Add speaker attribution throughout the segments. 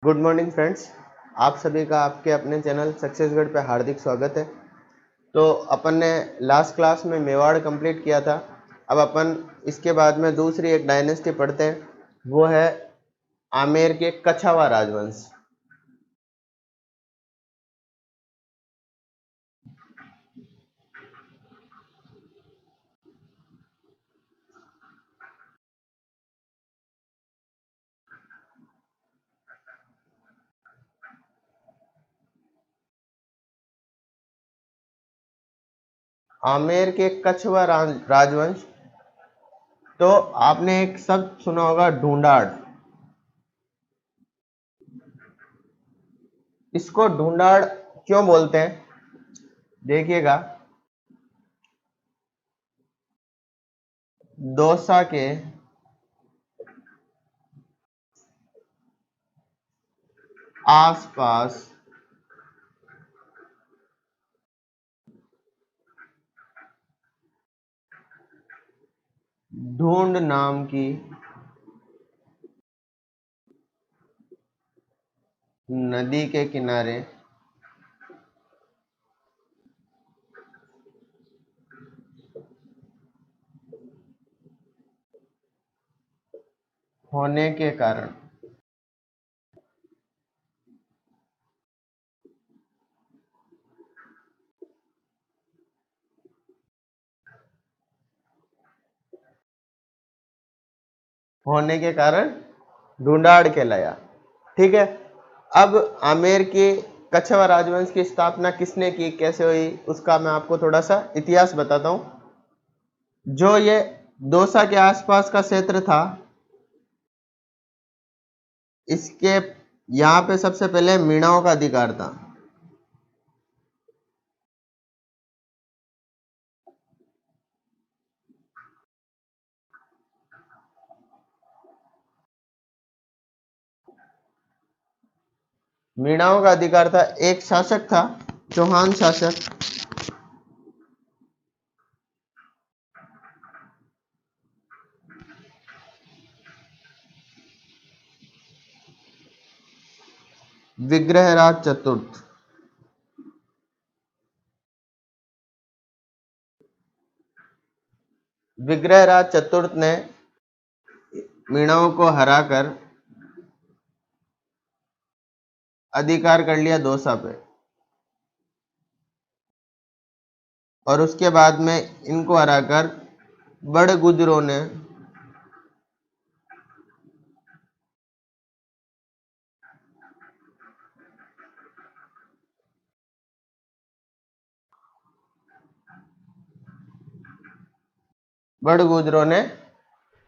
Speaker 1: Good morning friends. आप सभी का आपके अपने चैनल सक्सेसगढ़ पे हार्दिक स्वागत है। तो अपन ने लास्ट क्लास में मेवाड़ कंप्लीट किया था। अब अपन इसके बाद में दूसरी एक डायनेस्टी पढ़ते हैं, वो है आमेर के कछवाा राजवंश। आमेर के कछवाा राजवंश। तो आपने एक शब्द सुना होगा, ढूंढाड़। इसको ढूंढाड़ क्यों बोलते हैं, देखिएगा। दौसा के आसपास ढूंढ नाम की नदी के किनारे होने के कारण ढूंढाड़ कहलाया। ठीक है। अब आमेर के कछवाा राजवंश की स्थापना किसने की, कैसे हुई, उसका मैं आपको थोड़ा सा इतिहास बताता हूं। जो ये दौसा के आसपास का क्षेत्र था, इसके यहाँ पे सबसे पहले मीणाओं का अधिकार था। मीणाओं का अधिकार था। एक शासक था, चौहान शासक। विग्रहराज चतुर्थ। विग्रहराज चतुर्थ ने मीणाओं को हराकर अधिकार कर लिया दौसा पे, और उसके बाद में इनको हराकर बड़गुजरों ने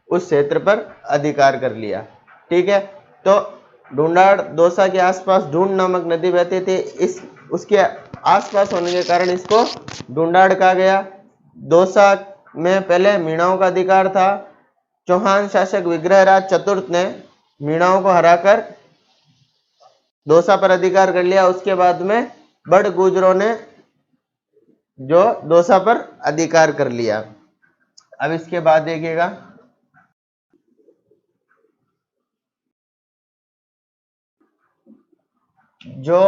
Speaker 1: उस क्षेत्र पर अधिकार कर लिया। ठीक है। तो ढूंढाड़ दौसा के आसपास ढूंढ नामक नदी बहती थी। इस उसके आसपास होने के कारण इसको ढूंढाड़ कहा गया। दौसा में पहले मीणाओं का अधिकार था। चौहान शासक विग्रहराज चतुर्थ ने मीणाओं को हराकर दौसा पर अधिकार कर लिया। उसके बाद में बड़गुजरों ने जो दौसा पर अधिकार कर लिया। अब इसके बाद देखिएगा, जो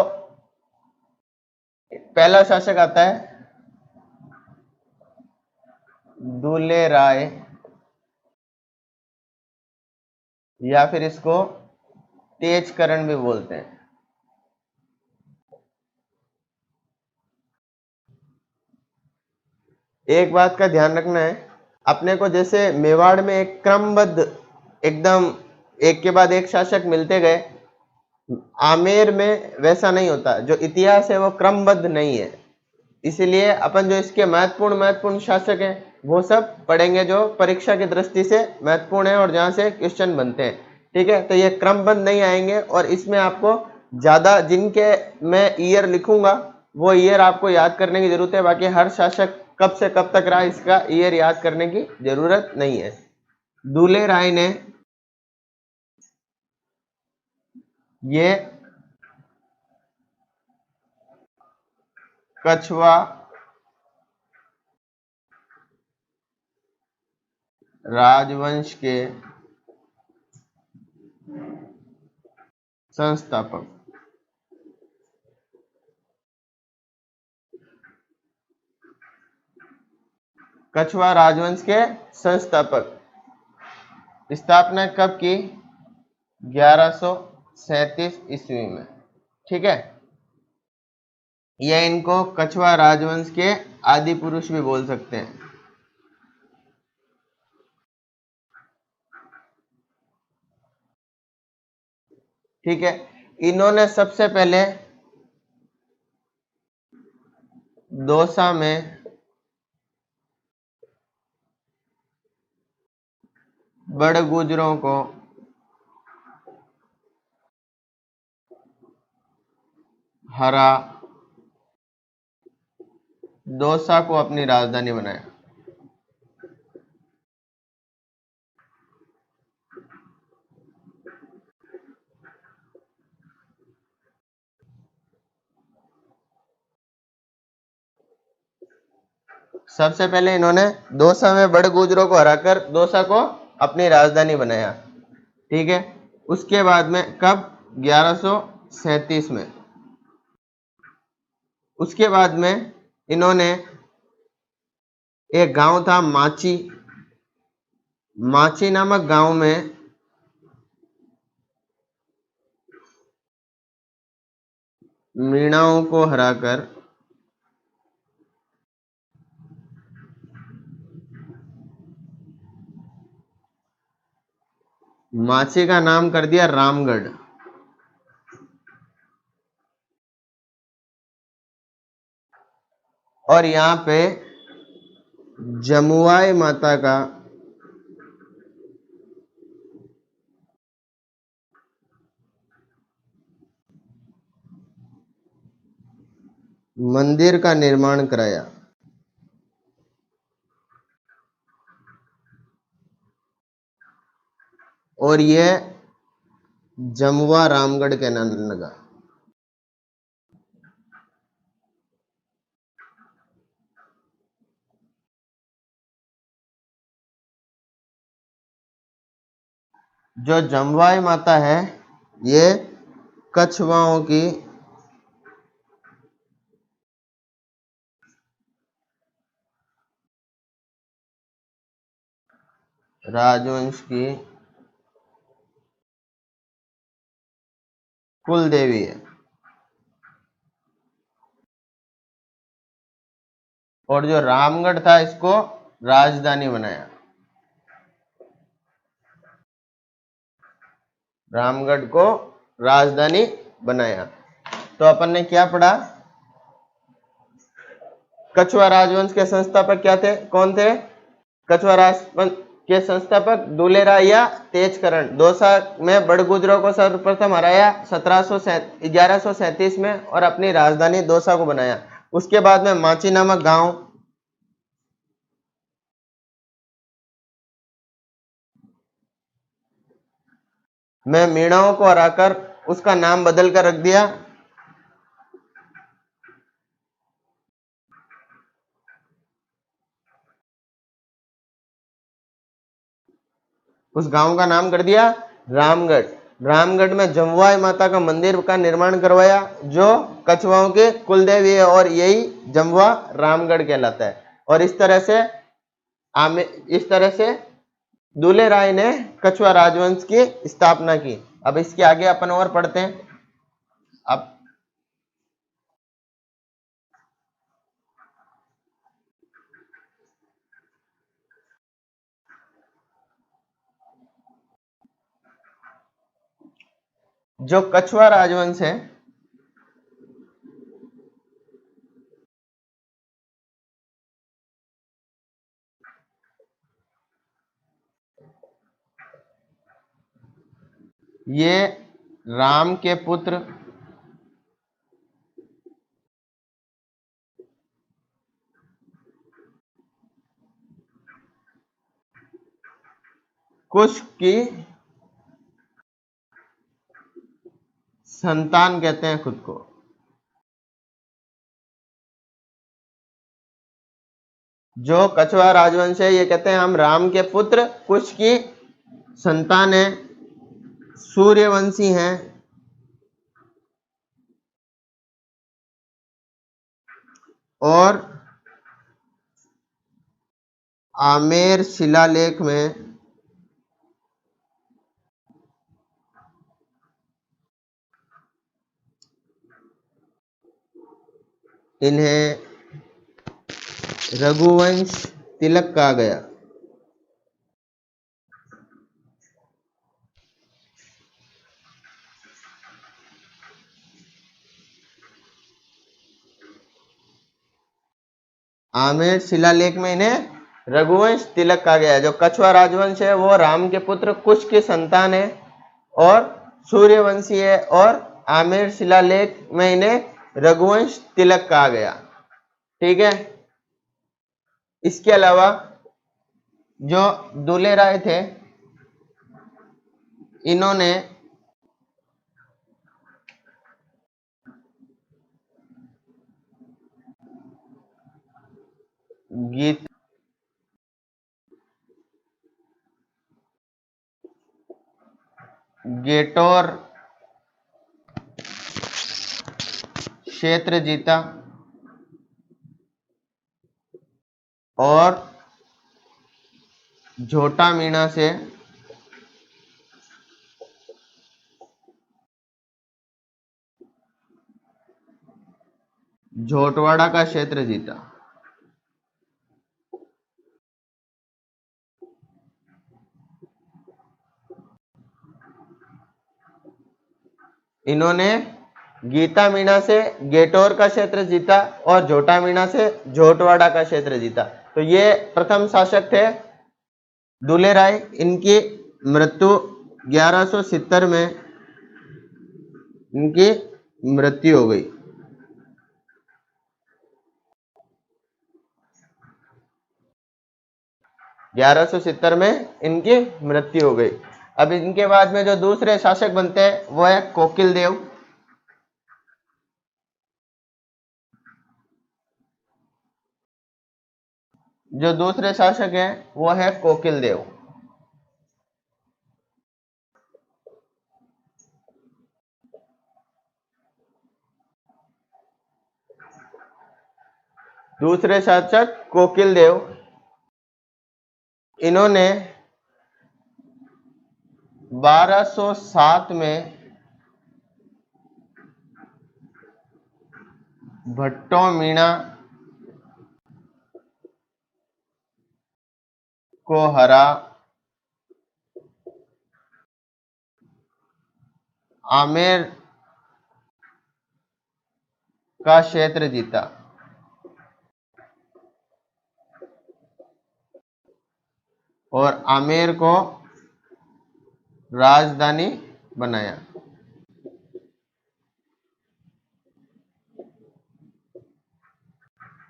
Speaker 1: पहला शासक आता है दूल्हे राय, या फिर इसको तेजकरण भी बोलते हैं। एक बात का ध्यान रखना है, अपने को जैसे मेवाड़ में एक क्रमबद्ध एकदम एक के बाद एक शासक मिलते गए, आमेर में वैसा नहीं होता। जो इतिहास है वो क्रमबद्ध नहीं है। इसीलिए अपन जो इसके महत्वपूर्ण महत्वपूर्ण शासक हैं वो सब पढ़ेंगे, जो परीक्षा की दृष्टि से महत्वपूर्ण है और जहां से क्वेश्चन बनते हैं। ठीक है। तो ये क्रमबद्ध नहीं आएंगे, और इसमें आपको ज्यादा जिनके मैं ईयर लिखूंगा वो ईयर आपको याद करने की जरूरत है। बाकी हर शासक कब से कब तक रहा, इसका ईयर याद करने की जरूरत नहीं है। दूल्हे राय ने ये कछवा राजवंश के संस्थापक। कछवाह राजवंश के संस्थापक। स्थापना कब की? 1137 ईस्वी में। ठीक है, यह इनको कछवाह राजवंश के आदि पुरुष भी बोल सकते हैं। ठीक है, इन्होंने सबसे पहले दौसा में बड़गुजरों को हरा दौसा को अपनी राजधानी बनाया। सबसे पहले इन्होंने दौसा में बड़गुजरों को हराकर दौसा को अपनी राजधानी बनाया। ठीक है, उसके बाद में कब? 1137 में। उसके बाद में इन्होंने एक गांव था माची, माची नामक गांव में मीणाओं को हराकर माची का नाम कर दिया रामगढ़। और यहाँ पे जमुआई माता का मंदिर का निर्माण कराया। और यह जमुआ रामगढ़ कहलाने लगा। जो जमुआई माता है ये कछवाओं की राजवंश की कुल देवी है। और जो रामगढ़ था इसको राजधानी बनाया। रामगढ़ को राजधानी बनाया। तो अपन ने क्या पढ़ा? कछवाह राजवंश के संस्थापक क्या थे? कौन थे? कछवाह राजवंश के संस्थापक दुलेराय या तेजकरण। दौसा में बड़गुजरों को सर्वप्रथम हराया 1137 में और अपनी राजधानी दौसा को बनाया। उसके बाद में माची नामक गांव में मीणाओं को हराकर उसका नाम बदल कर रख दिया। उस गांव का नाम कर दिया रामगढ़। रामगढ़ में जमुआई माता का मंदिर का निर्माण करवाया जो कछवाओं के कुलदेवी है और यही जमुआ रामगढ़ कहलाता है। और इस तरह से दुलेराय ने कछवाह राजवंश की स्थापना की। अब इसके आगे अपन और पढ़ते हैं। अब जो कछवाह राजवंश है ये राम के पुत्र कुश की संतान कहते हैं खुद को। जो कछवाह राजवंश है ये कहते हैं हम राम के पुत्र कुश की संतान है, सूर्यवंशी हैं और आमेर शिलालेख में इन्हें रघुवंश तिलक कहा गया। आमेर शिलालेख में इन्हें रघुवंश तिलक कहा गया है। जो कछुआ राजवंश है वो राम के पुत्र कुश की संतान है और सूर्यवंशी है, और आमेर शिलालेख में इन्हें रघुवंश तिलक कहा गया। ठीक है। इसके अलावा जो दुले राय थे, इन्होंने गीत गेटोर क्षेत्र जीता और झोटा मीणा से झोटवाड़ा का क्षेत्र जीता। इन्होंने गीता मीणा से गेटोर का क्षेत्र जीता और झोटा मीणा से झोटवाड़ा का क्षेत्र जीता। तो ये प्रथम शासक थे दुले राय। इनकी मृत्यु 1170 में इनकी मृत्यु हो गई। 1170 में इनकी मृत्यु हो गई। अब इनके बाद में जो दूसरे शासक बनते हैं वो है कोकिल देव। जो दूसरे शासक हैं वो है कोकिल देव। दूसरे शासक कोकिल देव, इन्होंने 1207 में भट्टो मीणा को हरा, आमेर का क्षेत्र जीता और आमेर को राजधानी बनाया।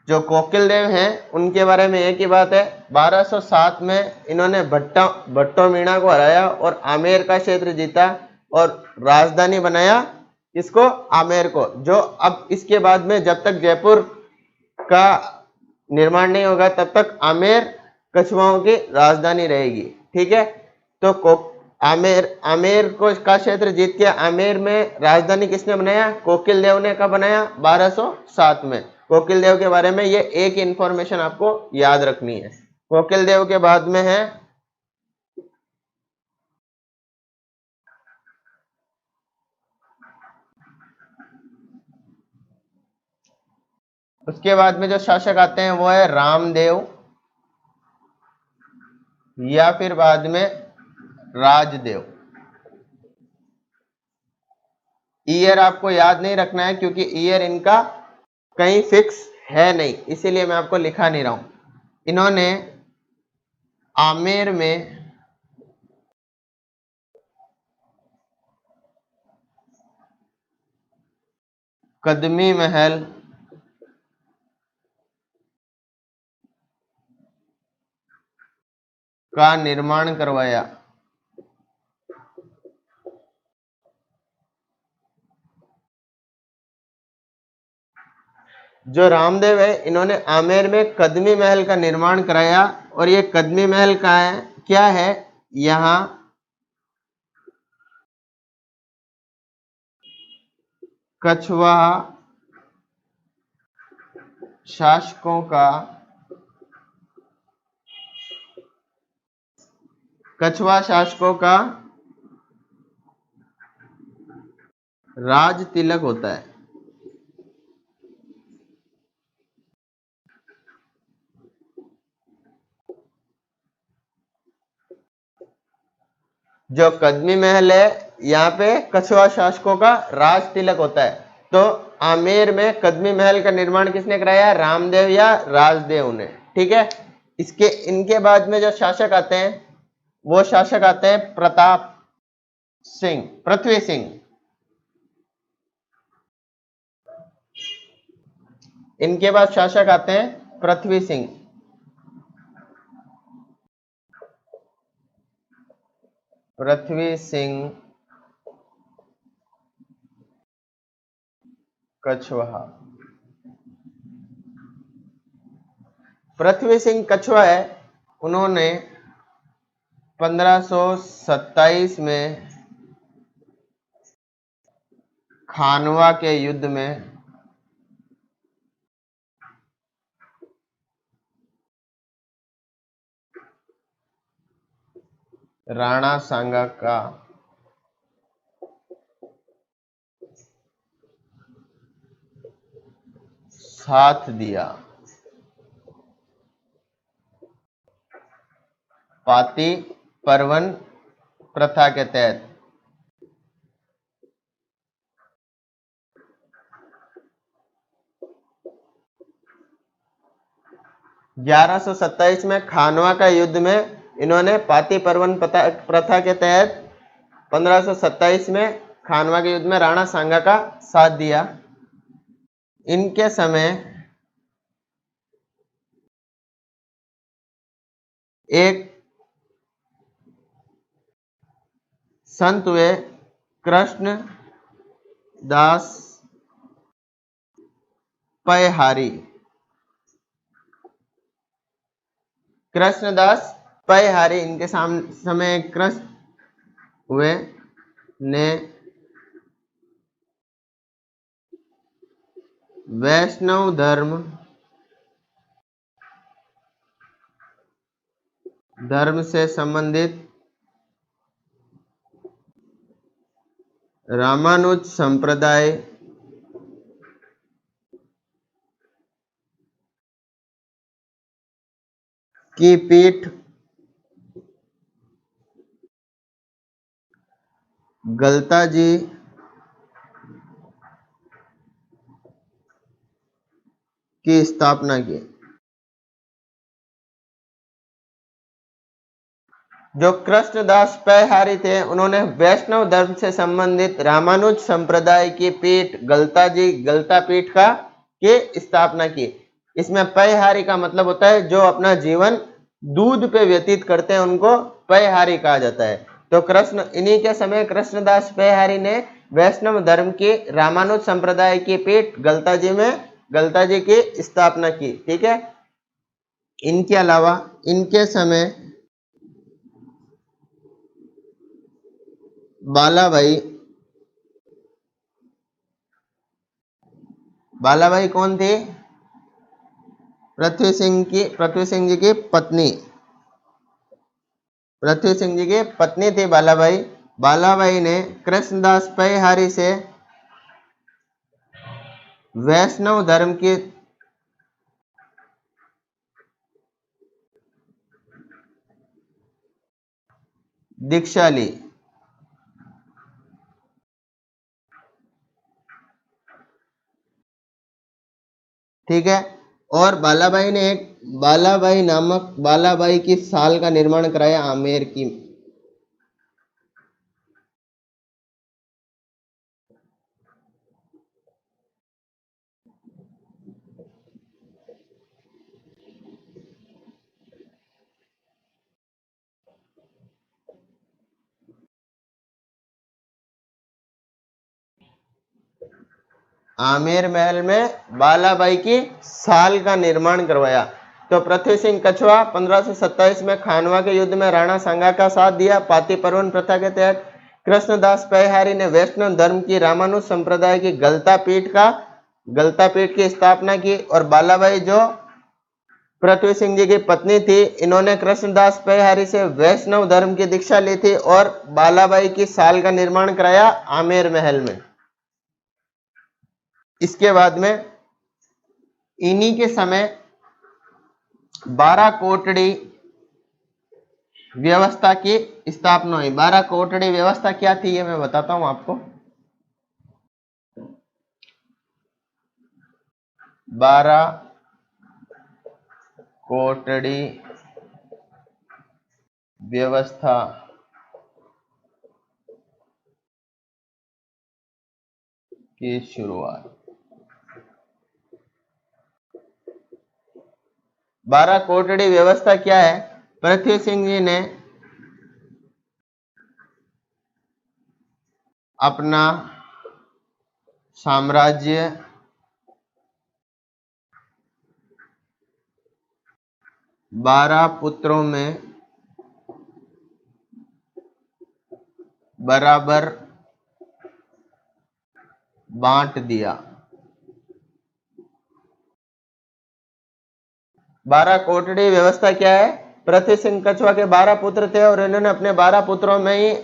Speaker 1: जो कोकिल देव हैं उनके बारे में एक ही बात है, 1207 में इन्होंने भट्टो मीणा को हराया और आमेर का क्षेत्र जीता और राजधानी बनाया इसको, आमेर को। जो अब इसके बाद में जब तक जयपुर का निर्माण नहीं होगा तब तक आमेर कछुआओं की राजधानी रहेगी। ठीक है। तो आमेर को का क्षेत्र जीत के आमेर में राजधानी किसने बनाया? कोकिल देव ने। कब बनाया? 1207 में। कोकिल देव के बारे में ये एक इंफॉर्मेशन आपको याद रखनी है। कोकिल देव के बाद में है उसके बाद में जो शासक आते हैं वो है रामदेव या फिर बाद में राजदेव। ईयर आपको याद नहीं रखना है क्योंकि ईयर इनका कहीं फिक्स है नहीं, इसीलिए मैं आपको लिखा नहीं रहा हूं। इन्होंने आमेर में कदमी महल का निर्माण करवाया। जो रामदेव है इन्होंने आमेर में कदमी महल का निर्माण कराया और ये कदमी महल का है क्या है? यहां कछुआ शासकों का कछवा शासकों का राज तिलक होता है। जो कदमी महल है यहाँ पे कछवा शासकों का राज तिलक होता है। तो आमेर में कदमी महल का निर्माण किसने कराया? रामदेव या राजदेव ने। ठीक है। इसके इनके बाद में जो शासक आते हैं वो शासक आते हैं प्रताप सिंह, पृथ्वी सिंह। इनके बाद शासक आते हैं पृथ्वी सिंह। पृथ्वी सिंह कछवाहा। पृथ्वी सिंह कछवा है, उन्होंने 1527 में खानवा के युद्ध में राणा सांगा का साथ दिया। पाती परवन प्रथा के तहत। (1127) में खानवा का युद्ध में इन्होंने पाती परवन प्रथा के तहत 1527 में खानवा के युद्ध में राणा सांगा का साथ दिया। इनके समय एक संत हुए कृष्ण दास पयहारी। कृष्णदास पयहारी इनके समय कृष्ण हुए ने वैष्णव धर्म से संबंधित रामानुज संप्रदाय की पीठ गलता जी की स्थापना की। जो कृष्णदास पयहारी थे उन्होंने वैष्णव धर्म से संबंधित रामानुज संप्रदाय की पीठ गलता पीठ की स्थापना की। इसमें पयहारी का मतलब होता है जो अपना जीवन दूध पे व्यतीत करते हैं, उनको पयहारी कहा जाता है। तो इन्हीं के समय कृष्णदास पयहारी ने वैष्णव धर्म की रामानुज संप्रदाय की पीठ गलता जी की स्थापना की। ठीक है। इनके अलावा इनके समय बालाबाई कौन थी? पृथ्वी सिंह जी की पत्नी। पृथ्वी सिंह जी की पत्नी थी बालाबाई। बालाबाई ने कृष्णदास पयहारी से वैष्णव धर्म की दीक्षा ली। ठीक है। और बालाबाई की साल का निर्माण कराया आमेर की। आमेर महल में बालाबाई की साल का निर्माण करवाया। तो पृथ्वी सिंह कछवा 1527 में खानवा के युद्ध में राणा सांगा का साथ दिया। पाती परवन प्रथा के तहत कृष्णदास पयहारी ने वैष्णव धर्म की रामानुज संप्रदाय की गलता पीठ का गलतापीठ की स्थापना की और बालाबाई जो पृथ्वी सिंह जी की पत्नी थी, इन्होंने कृष्णदास पेहारी से वैष्णव धर्म की दीक्षा ली थी और बालाबाई की साल का निर्माण कराया आमेर महल में। इसके बाद में इन्हीं के समय 12 कोटड़ी व्यवस्था की स्थापना हुई। 12 कोटड़ी व्यवस्था क्या थी, ये मैं बताता हूं आपको। 12 कोटड़ी व्यवस्था की शुरुआत। 12 कोटड़ी व्यवस्था क्या है? पृथ्वी सिंह जी ने अपना साम्राज्य 12 पुत्रों में बराबर बांट दिया। 12 कोटड़ी व्यवस्था क्या है? पृथ्वी सिंह कछुआ के 12 पुत्र थे और इन्होंने अपने 12 पुत्रों में ही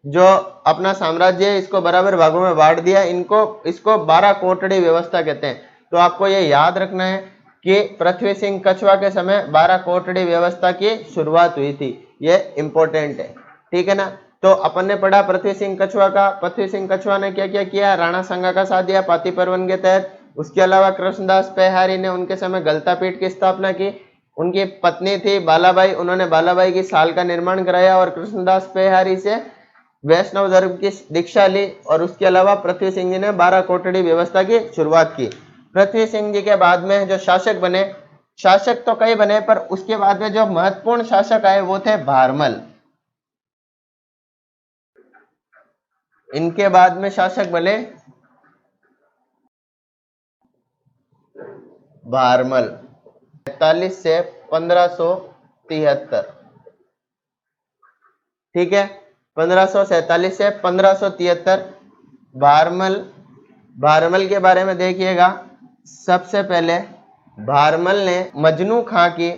Speaker 1: जो अपना साम्राज्य है इसको बराबर भागों में बांट दिया। इसको 12 कोटड़ी व्यवस्था कहते हैं। तो आपको ये याद रखना है कि पृथ्वी सिंह कछुआ के समय 12 कोटड़ी व्यवस्था की शुरुआत हुई थी। ये इंपॉर्टेंट है, ठीक है ना। तो अपन ने पढ़ा पृथ्वी सिंह कछुआ का। पृथ्वी सिंह कछुआ ने क्या क्या किया? राणा संगा का साथ दिया पाती परवन के तहत। उसके अलावा कृष्णदास पेहारी ने उनके समय गलतापीठ की स्थापना की। उनकी पत्नी थी बालाबाई, उन्होंने बालाबाई की साल का निर्माण कराया और कृष्णदास पेहारी से वैष्णव धर्म की दीक्षा ली। और उसके अलावा पृथ्वी सिंह जी ने 12 कोटड़ी व्यवस्था की शुरुआत की। पृथ्वी सिंह जी के बाद में जो शासक बने, शासक तो कई बने पर उसके बाद में जो महत्वपूर्ण शासक आए वो थे भारमल। इनके बाद में शासक बने भारमल 43 से 1573, ठीक है। 1547 से 1573 भारमल। भारमल के बारे में देखिएगा। सबसे पहले भारमल ने मजनू खां की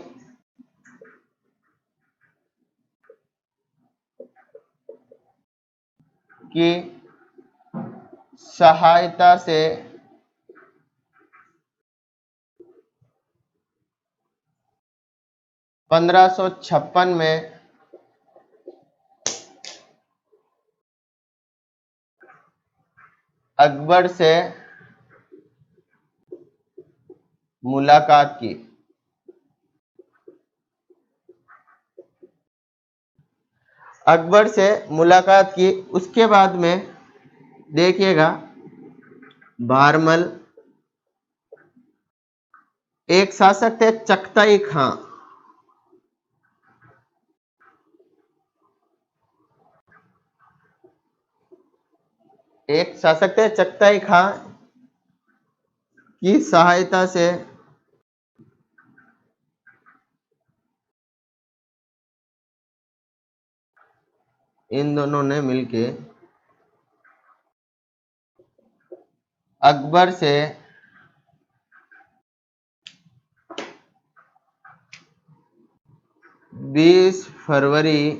Speaker 1: सहायता से 1556 में अकबर से मुलाकात की। अकबर से मुलाकात की। उसके बाद में देखिएगा भारमल एक शासक थे चगताई खां। एक शासक थे चगताई खां की सहायता से इन दोनों ने मिलके अकबर से 20 फरवरी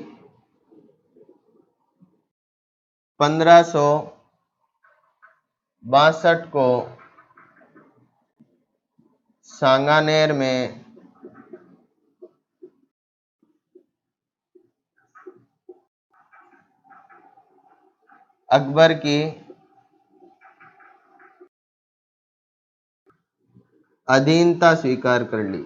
Speaker 1: 1562 को सांगानेर में अकबर की अधीनता स्वीकार कर ली।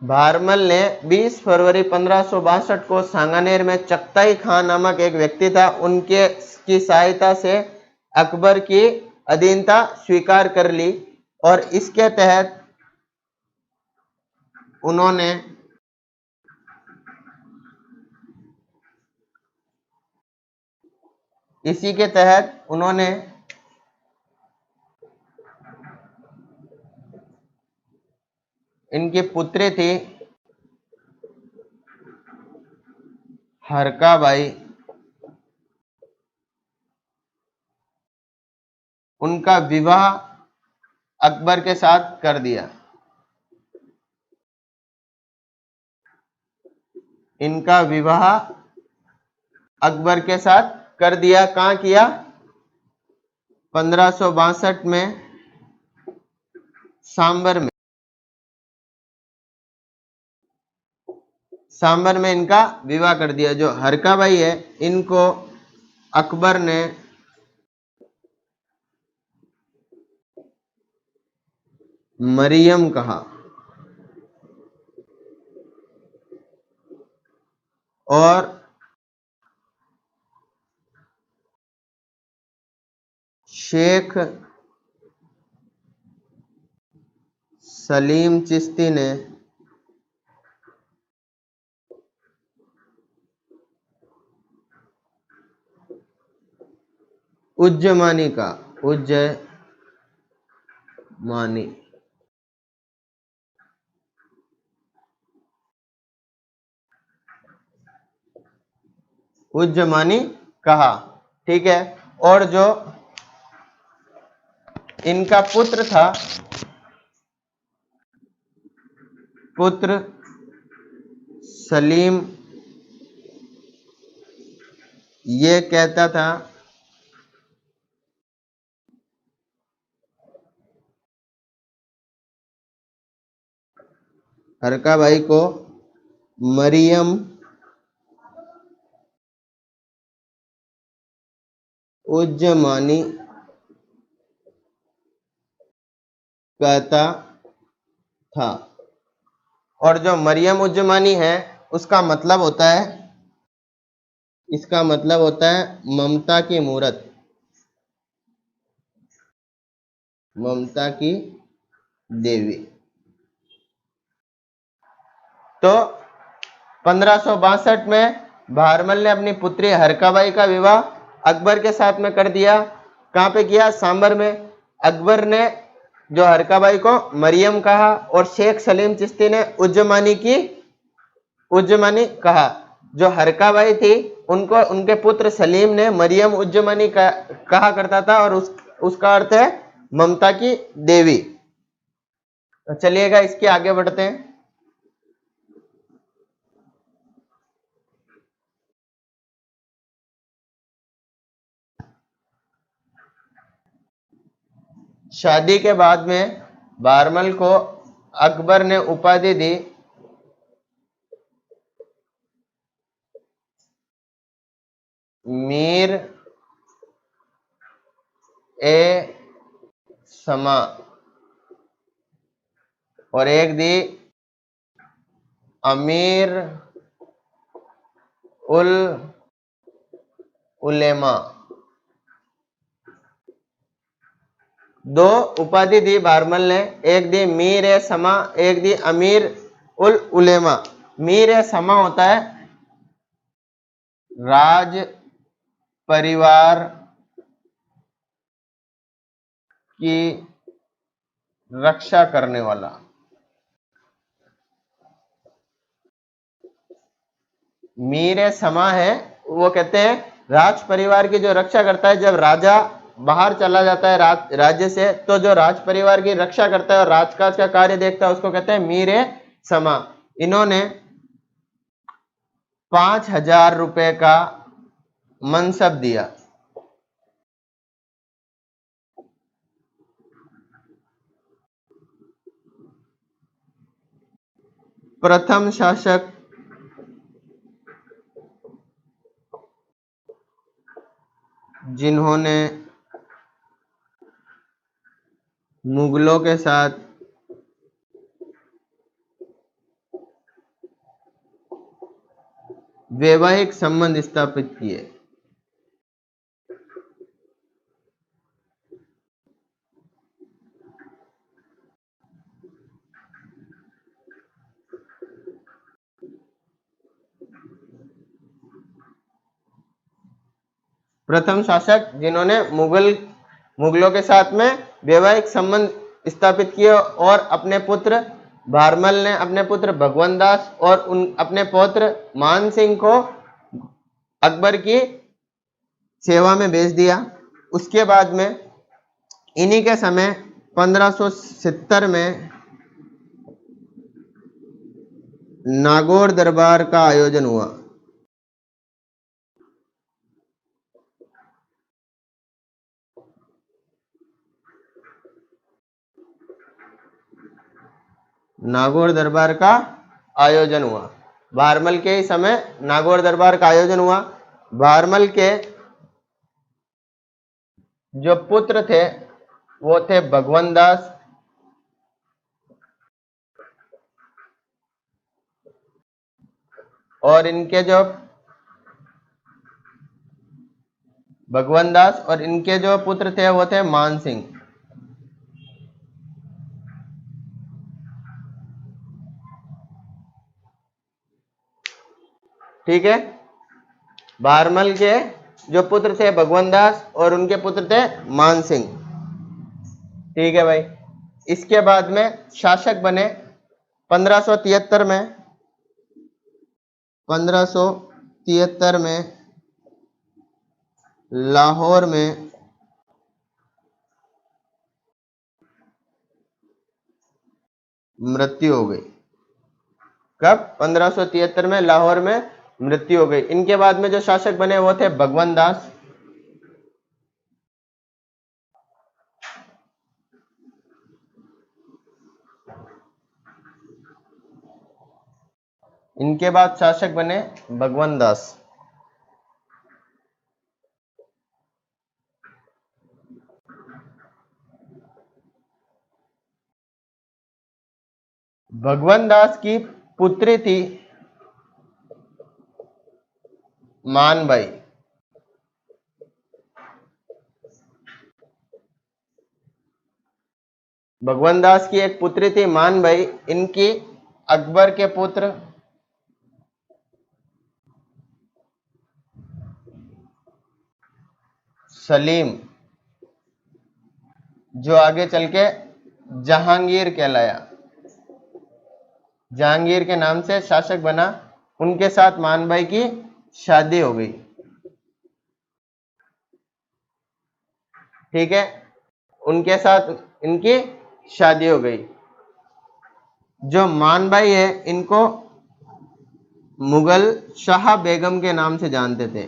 Speaker 1: भारमल ने 20 फरवरी 1562 को सांगानेर में चगताई खां नामक एक व्यक्ति था, उनके की सहायता से अकबर की अधीनता स्वीकार कर ली। और इसके तहत उन्होंने इसी के तहत उन्होंने इनकी पुत्री थी हरकाबाई उनका विवाह अकबर के साथ कर दिया। इनका विवाह अकबर के साथ कर दिया। कहाँ किया? 1562 में सांबर में। सांबर में इनका विवाह कर दिया। जो हरकाबाई है इनको अकबर ने मरियम कहा और शेख सलीम चिश्ती ने उज्जमानी का उज्जमानी कहा। ठीक है। और जो इनका पुत्र था, पुत्र सलीम, ये कहता था हरकाबाई को मरियम उज्जमानी कहता था। और जो मरियम उज्जमानी है उसका मतलब होता है, इसका मतलब होता है ममता की मूरत, ममता की देवी। तो 1562 में भारमल ने अपनी पुत्री हरकाबाई का विवाह अकबर के साथ में कर दिया। कहाँ पे किया? सांबर में। अकबर ने जो हरकाबाई को मरियम कहा और शेख सलीम चिश्ती ने उज्जमानी कहा। जो हरकाबाई थी उनको उनके पुत्र सलीम ने मरियम उज्जमानी कहा करता था और उसका अर्थ है ममता की देवी। तो चलिएगा इसके आगे बढ़ते हैं। शादी के बाद में भारमल को अकबर ने उपाधि दी मीर ए समा और एक दी अमीर उल उलेमा। दो उपाधि दी भारमल ने, एक दी मीर ए समा, एक दी अमीर उल उलेमा। मीर ए समा होता है राज परिवार की रक्षा करने वाला। मीर ए समा है, वो कहते हैं राज परिवार की जो रक्षा करता है। जब राजा बाहर चला जाता है राज्य से, तो जो राज परिवार की रक्षा करता है और राजकाज का कार्य देखता है उसको कहते हैं मीर ए समा। इन्होंने 5000 रुपए का मनसब दिया। प्रथम शासक जिन्होंने मुगलों के साथ वैवाहिक संबंध स्थापित किए। प्रथम शासक जिन्होंने मुगलों के साथ में वैवाहिक संबंध स्थापित किए और अपने पुत्र भारमल ने अपने पुत्र भगवंत दास और अपने पौत्र मान सिंह को अकबर की सेवा में भेज दिया। उसके बाद में इन्हीं के समय 1570 में नागौर दरबार का आयोजन हुआ। नागौर दरबार का आयोजन हुआ। भारमल के ही समय नागौर दरबार का आयोजन हुआ। भारमल के जो पुत्र थे वो थे भगवंत दास और इनके जो भगवंत दास और इनके जो पुत्र थे वो थे मान सिंह। ठीक है, भारमल के जो पुत्र थे भगवंत दास और उनके पुत्र थे मान सिंह। ठीक है भाई। इसके बाद में शासक बने 1573 में। 1573 में लाहौर में मृत्यु हो गई। कब? 1573 में लाहौर में मृत्यु हो गई। इनके बाद में जो शासक बने वो थे भगवंत दास। इनके बाद शासक बने भगवंत दास। भगवंत दास की पुत्री थी मानबाई। भगवंत दास की एक पुत्री थी मानबाई। इनकी अकबर के पुत्र सलीम, जो आगे चल के जहांगीर कहलाया, जहांगीर के नाम से शासक बना, उनके साथ मानबाई की शादी हो गई। ठीक है, उनके साथ इनकी शादी हो गई। जो मानबाई है इनको मुगल शाह बेगम के नाम से जानते थे।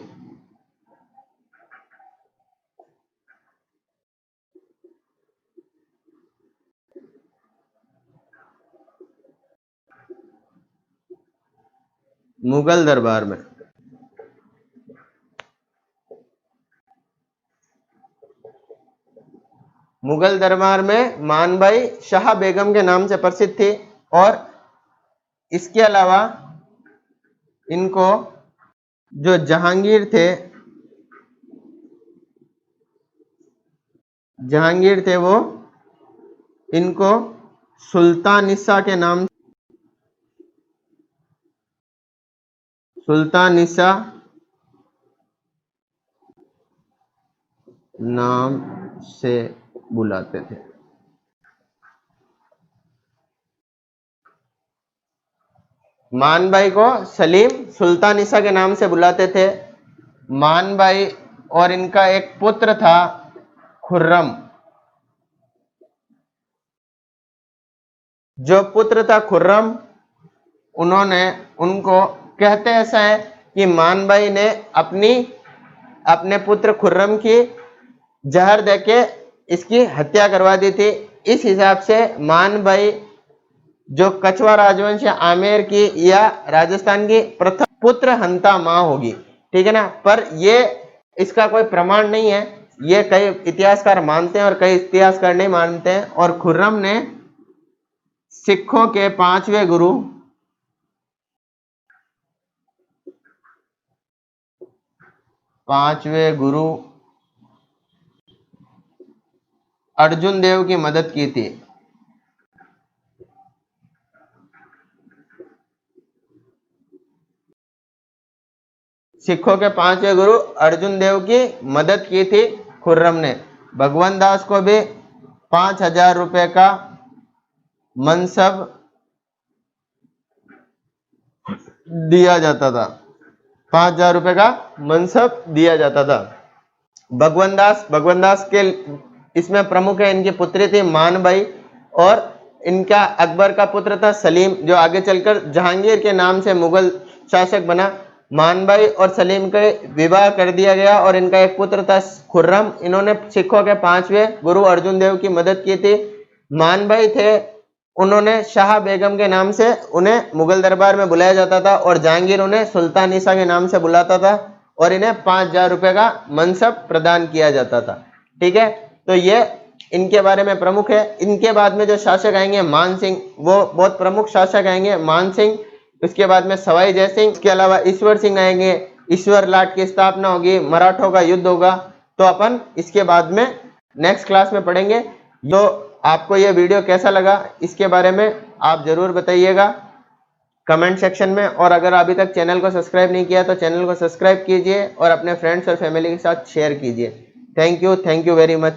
Speaker 1: मुगल दरबार में मुगल दरबार में मानबाई शाह बेगम के नाम से प्रसिद्ध थी। और इसके अलावा इनको जो जहांगीर थे वो इनको सुल्तानिसा के नाम से बुलाते थे। मानबाई को सलीम सुल्तानिसा के नाम से बुलाते थे। मानबाई और इनका एक पुत्र था खुर्रम। जो पुत्र था खुर्रम, उनको कहते ऐसा है कि मानबाई ने अपने पुत्र खुर्रम की जहर देके इसकी हत्या करवा दी थी। इस हिसाब से मानबाई जो कछवा राजवंश या आमेर की या राजस्थान की प्रथम पुत्र हंता मां होगी। ठीक है ना, पर ये इसका कोई प्रमाण नहीं है। ये कई इतिहासकार मानते हैं और कई इतिहासकार नहीं मानते हैं। और खुर्रम ने सिखों के पांचवें गुरु अर्जुन देव की मदद की थी। सिखों के पांचवें गुरु अर्जुन देव की मदद की थी खुर्रम ने। भगवंत दास को भी 5000 रुपए का मनसब दिया जाता था। 5,000 रुपए का मनसब दिया जाता था। भगवान दास के इसमें प्रमुख है, इनकी पुत्री थी मानबाई और इनका अकबर का पुत्र था सलीम, जो आगे चलकर जहांगीर के नाम से मुगल शासक बना। मानबाई और सलीम का विवाह कर दिया गया और इनका एक पुत्र था खुर्रम। इन्होंने सिखों के 5वें गुरु अर्जुन देव की मदद की थी। मानबाई थे, उन्होंने शाह बेगम के नाम से उन्हें मुगल दरबार में बुलाया जाता था और जहांगीर उन्हें सुल्तानीसा के नाम से बुलाता था और इन्हें 5,000 रुपए का मनसब प्रदान किया जाता था। ठीक है, तो ये इनके बारे में प्रमुख है। इनके बाद में जो शासक आएंगे मान सिंह, वो बहुत प्रमुख शासक आएंगे मान सिंह। उसके बाद में सवाई जय सिंह, इसके अलावा ईश्वर सिंह आएंगे। ईश्वर लाट की स्थापना होगी, मराठों का युद्ध होगा, तो अपन इसके बाद में नेक्स्ट क्लास में पढ़ेंगे। तो आपको ये वीडियो कैसा लगा इसके बारे में आप जरूर बताइएगा कमेंट सेक्शन में, और अगर अभी तक चैनल को सब्सक्राइब नहीं किया तो चैनल को सब्सक्राइब कीजिए और अपने फ्रेंड्स और फैमिली के साथ शेयर कीजिए। Thank you very much.